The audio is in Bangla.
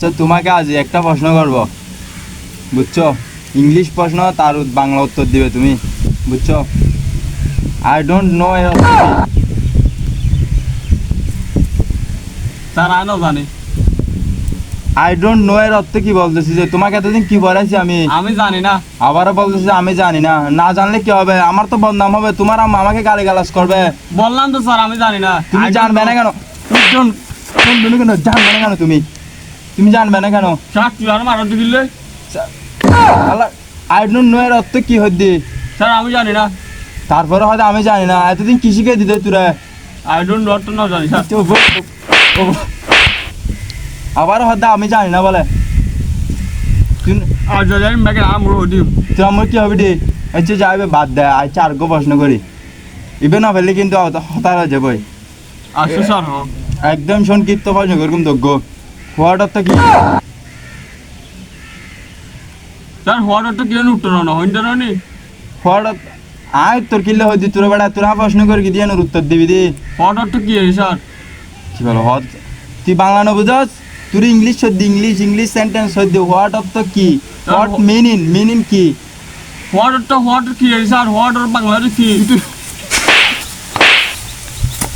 তো তোমাকে আজ একটা প্রশ্ন করব, বুঝছো? ইংলিশ প্রশ্ন, তার বাংলা উত্তর দিবে তুমি, বুঝছো? আই ডোন্ট নো এর অর্থ কি? স্যার আমিও জানি। আই ডোন্ট নো এর অর্থ কি বলতেছি? যে তোমাকে এতদিন কি পড়াইছি আমি? আমি জানি না। আবারও বলতেছি আমি জানি না। না জানলে কি হবে? আমার তো বদনাম হবে, তোমার আমাকে গালিগালাজ করবে। বললাম তো স্যার আমি জানি না। তুমি জানবে না কেন? তুমি কেন জানবে না কেন? তুমি জানবে না কেন? স্যার তুই আর মারো দিলে। আই ডোন্ট নো এর অর্থ কি হদ্দি? স্যার আমি জানি না। তারপরে হয়তো আমি জানি না। এতদিন কি শিখে দিতে তোরা? আই ডোন্ট নো তো না জানি স্যার। আবার হয়তো আমি জানি না বলে। আর যদি আমি ব্যাগে আমার ওটি তুই আমার কি হবে রে? আচ্ছা যাইবে বাদ দেয়, আচ্ছা আর প্রশ্ন করি। ইবে না ফেললে কিন্তু হতাশ হয়ে যাবই। আসো স্যার। হ্যাঁ একদম সংক্ষিপ্ত প্রশ্ন করুন দজ্ঞ। হোয়াট অর্থ কি? স্যার হোয়াট তো কেন উত্তর না হইতে না নি। হোয়াট আয় তোর কিল্লে হইতি তোর বেড়া তোরা প্রশ্ন করে কি দিয়ে উত্তর দিবি দি? হোয়াট তো কি স্যার? কি বলো হট? তুই বাংলা না বুঝস? তুই ইংলিশ সদ্য ইংলিশ সেন্টেন্স সদ্য। হোয়াট অর্থ কি? হোয়াট মিনিং কি? হোয়াট কি স্যার? হোয়াট বাংলাতে কি?